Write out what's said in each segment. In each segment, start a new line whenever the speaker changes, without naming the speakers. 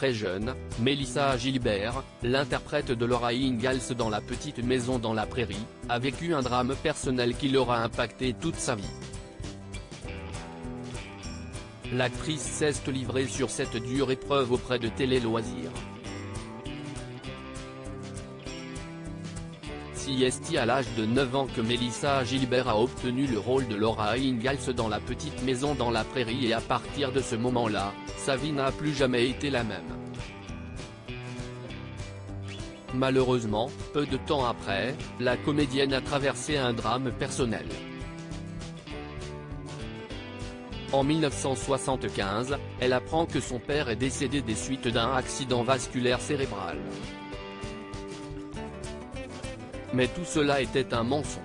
très jeune, Melissa Gilbert, l'interprète de Laura Ingalls dans La Petite Maison dans la Prairie, a vécu un drame personnel qui l'aura impacté toute sa vie. L'actrice s'est livrée sur cette dure épreuve auprès de Télé Loisirs. C'est à l'âge de 9 ans que Melissa Gilbert a obtenu le rôle de Laura Ingalls dans La Petite Maison dans la Prairie et à partir de ce moment-là, sa vie n'a plus jamais été la même. Malheureusement, peu de temps après, la comédienne a traversé un drame personnel. En 1975, elle apprend que son père est décédé des suites d'un accident vasculaire cérébral. Mais tout cela était un mensonge.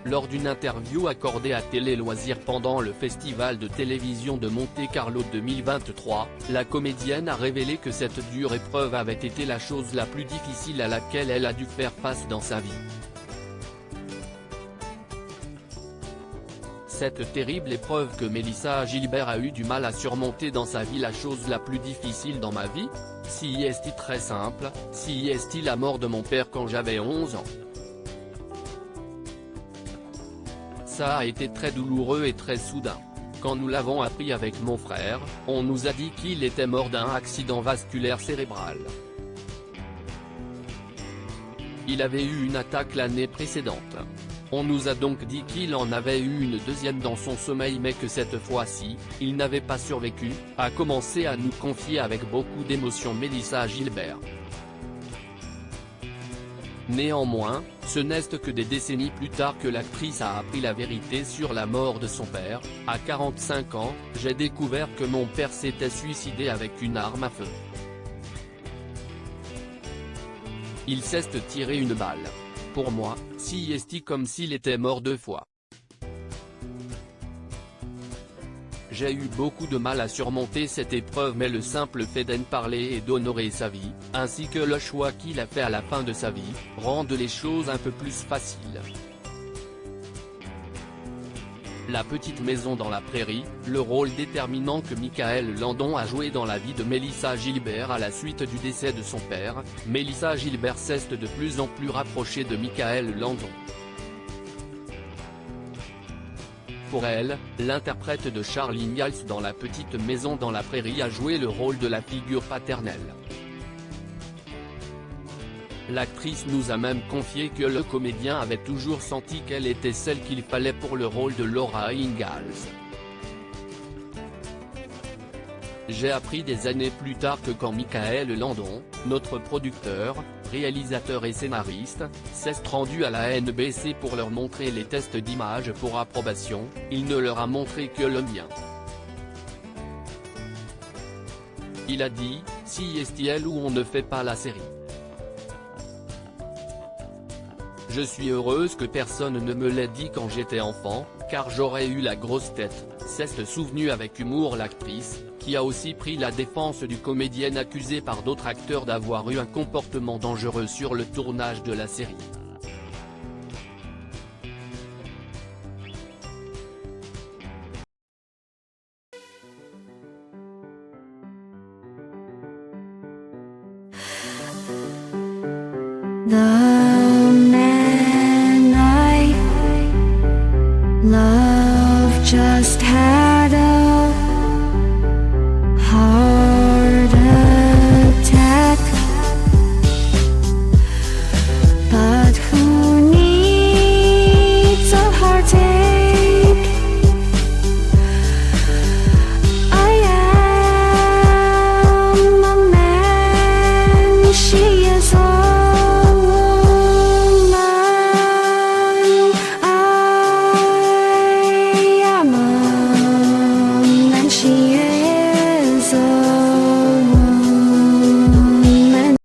Lors d'une interview accordée à Télé Loisirs pendant le festival de télévision de Monte-Carlo 2023, la comédienne a révélé que cette dure épreuve avait été la chose la plus difficile à laquelle elle a dû faire face dans sa vie. Cette terrible épreuve que Melissa Gilbert a eu du mal à surmonter dans sa vie, la chose la plus difficile dans ma vie? C'est très simple, c'est la mort de mon père quand j'avais 11 ans. Ça a été très douloureux et très soudain. Quand nous l'avons appris avec mon frère, on nous a dit qu'il était mort d'un accident vasculaire cérébral. Il avait eu une attaque l'année précédente. On nous a donc dit qu'il en avait eu une deuxième dans son sommeil mais que cette fois-ci, il n'avait pas survécu, a commencé à nous confier avec beaucoup d'émotion Melissa Gilbert. Néanmoins, ce n'est que des décennies plus tard que l'actrice a appris la vérité sur la mort de son père. À 45 ans, j'ai découvert que mon père s'était suicidé avec une arme à feu. Il s'est tiré une balle. Pour moi, c'est comme s'il était mort 2 fois. J'ai eu beaucoup de mal à surmonter cette épreuve mais le simple fait d'en parler et d'honorer sa vie, ainsi que le choix qu'il a fait à la fin de sa vie, rendent les choses un peu plus faciles. La Petite Maison dans la Prairie, le rôle déterminant que Michael Landon a joué dans la vie de Melissa Gilbert à la suite du décès de son père, Melissa Gilbert s'est de plus en plus rapprochée de Michael Landon. Pour elle, l'interprète de Charlie Ingalls dans La Petite Maison dans la Prairie a joué le rôle de la figure paternelle. L'actrice nous a même confié que le comédien avait toujours senti qu'elle était celle qu'il fallait pour le rôle de Laura Ingalls. J'ai appris des années plus tard que quand Michael Landon, notre producteur, réalisateur et scénariste, s'est rendu à la NBC pour leur montrer les tests d'images pour approbation, il ne leur a montré que le mien. Il a dit, c'est elle ou on ne fait pas la série. Je suis heureuse que personne ne me l'ait dit quand j'étais enfant, car j'aurais eu la grosse tête, s'est souvenue avec humour l'actrice, qui a aussi pris la défense du comédien accusé par d'autres acteurs d'avoir eu un comportement dangereux sur le tournage de la série.
나